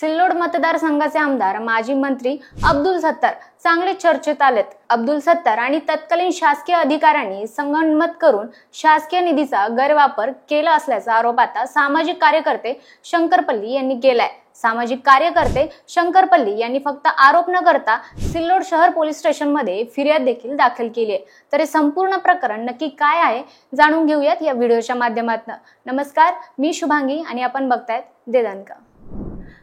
सिल्लोड मतदारसंघाचे आमदार माजी मंत्री अब्दुल सत्तार चांगले चर्चेत आलेत। अब्दुल सत्तार आणि तत्कालीन शासकीय अधिकाऱ्यांनी संगनमत करून शासकीय निधीचा गैरवापर केला असल्याचा आरोप आता सामाजिक कार्यकर्ते शंकरपल्ली यांनी केलाय। सामाजिक कार्यकर्ते शंकरपल्ली यांनी फक्त आरोप न करता सिल्लोड शहर पोलीस स्टेशन मध्ये फिर्याद देखील दाखल केली आहे। तर हे संपूर्ण प्रकरण नक्की काय आहे जाणून घेऊयात या व्हिडिओच्या माध्यमातून। नमस्कार, मी शुभांगी आणि आपण बघतायत देदानका।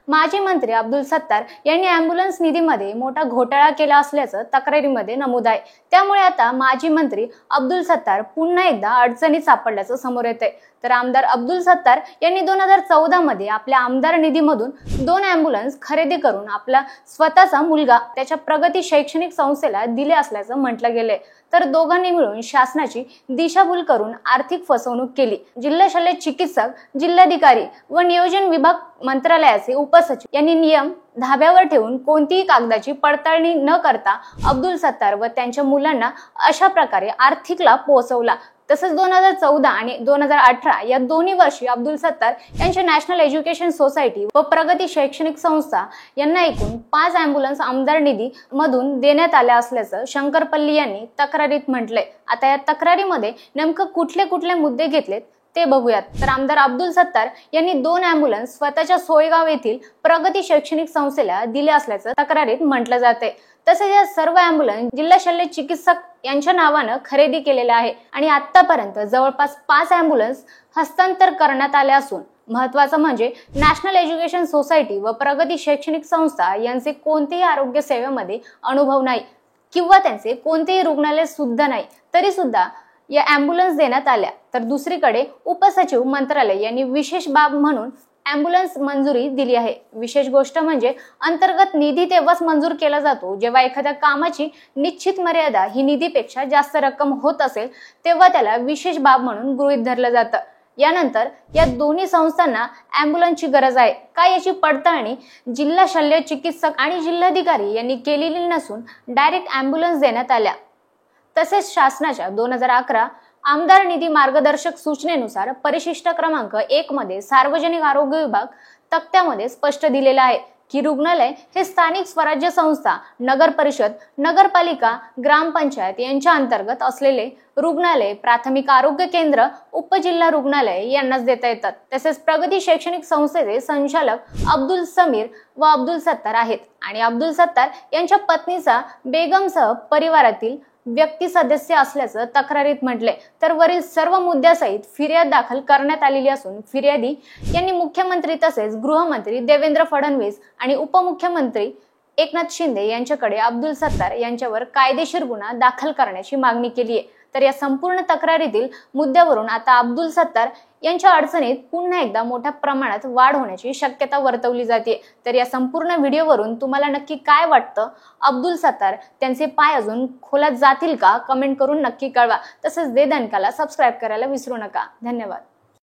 माजी मंत्री अब्दुल सत्तार यांनी अँब्युलन्स निधीमध्ये मोठा घोटाळा केला असल्याचं तक्रारीमध्ये नमूद आहे। त्यामुळे आता माजी मंत्री अब्दुल सत्तार पुन्हा एकदा अडचणीत सापडल्याचं समोर येतंय। तर आमदार अब्दुल सत्तार यांनी 2014 मध्ये आपल्या आमदार निधीमधून 2 अँब्युलन्स खरेदी करून आपला स्वतःचा मुलगा त्याच्या प्रगती शैक्षणिक संस्थेला दिले असल्याचं म्हटलं गेलंय। तर दोघांनी मिळून शासनाची दिशाभूल करून आर्थिक फसवणूक केली। जिल्हा शल्य चिकित्सक, जिल्हाधिकारी व नियोजन विभाग मंत्रालयाचे उपसचिव यांनी नियम धाब्यावर ठेवून कोणतीही कागदाची पडताळणी न करता अब्दुल सत्तार व त्यांच्या मुलांना अशा प्रकारे आर्थिक लाभ पोहोचवला। तसंच 2014 आणि 2018 या दोन्ही वर्षी अब्दुल सत्तार यांच्या नॅशनल एज्युकेशन सोसायटी व प्रगती शैक्षणिक संस्था यांना एकूण 5 अँब्युलन्स आमदार निधी मधून देण्यात आल्या असल्याचं शंकरपल्ली यांनी तक्रारीत म्हटलंय। आता या तक्रारीमध्ये नेमकं कुठले मुद्दे घेतलेत ते बघूयात। तर आमदार अब्दुल सत्तार यांनी 2 अँब्युलन्स स्वतःच्या सोयगाव येथील प्रगती शैक्षणिक संस्थेला दिले असल्याचं तक्रारीत म्हटलं जाते। तसेच या सर्व अँब्युलन्स जिल्हा शल्य चिकित्सक यांच्या नावानं खरेदी केलेल्या आहे आणि आतापर्यंत जवळपास 5 अँब्युलन्स हस्तांतर करण्यात आले असून महत्त्वाचं म्हणजे नॅशनल एज्युकेशन सोसायटी व प्रगती शैक्षणिक संस्था यांचे कोणतेही आरोग्य सेवेमध्ये अनुभव नाही किंवा त्यांचे कोणतेही रुग्णालय सुद्धा नाही, तरी सुद्धा या अँब्युलन्स देण्यात आल्या। तर दुसरीकडे उपसचिव मंत्रालय यांनी विशेष बाब म्हणून अँब्युलन्स मंजुरी दिली आहे। विशेष गोष्ट म्हणजे अंतर्गत निधी तेव्हाच मंजूर केला जातो जेव्हा एखाद्या कामाची निश्चित मर्यादा ही निधीपेक्षा जास्त रक्कम होत असेल, तेव्हा त्याला विशेष बाब म्हणून गृहीत धरलं जातं। यानंतर या दोन्ही संस्थांना अँब्युलन्सची गरज आहे का याची पडताळणी जिल्हा शल्य चिकित्सक आणि जिल्हाधिकारी यांनी केलेली नसून डायरेक्ट अँब्युलन्स देण्यात आल्या। तसेच शासनाच्या 2011 आमदार निधी मार्गदर्शक सूचनेनुसार परिशिष्ट क्रमांक 1 मध्ये सार्वजनिक आरोग्य विभाग तक्त्यामध्ये स्पष्ट दिलेला आहे की रुग्णालय हे स्थानिक स्वराज्य संस्था, नगर परिषद, नगरपालिका, ग्रामपंचायत यांच्या अंतर्गत असलेले रुग्णालय, प्राथमिक आरोग्य केंद्र, उपजिल्हा रुग्णालय यांनाच देता येतात। तसेच प्रगती शैक्षणिक संस्थेचे संचालक अब्दुल समीर व अब्दुल सत्तार आहेत आणि अब्दुल सत्तार यांच्या पत्नीचा बेगमसह परिवारातील व्यक्ती सदस्य असल्याचं तक्रारीत म्हटले। तर वरील सर्व मुद्द्यासहित फिर्याद दाखल करण्यात आलेली असून फिर्यादी यांनी मुख्यमंत्री तसेच गृहमंत्री देवेंद्र फडणवीस आणि उपमुख्यमंत्री एकनाथ शिंदे यांच्याकडे अब्दुल सत्तार यांच्यावर कायदेशीर गुन्हा दाखल करण्याची मागणी केली आहे। तर या संपूर्ण तक्रारीतील मुद्द्यावरून आता अब्दुल सत्तार यांच्या अडचणीत पुन्हा एकदा मोठ्या प्रमाणात वाढ होण्याची शक्यता वर्तवली जाते। तर या संपूर्ण व्हिडिओवरून तुम्हाला नक्की काय वाटतं? अब्दुल सत्तार त्यांचे पाय अजून खोलात जातील का? कमेंट करून नक्की कळवा। तसंच देदानकाला सबस्क्राईब करायला विसरू नका। धन्यवाद।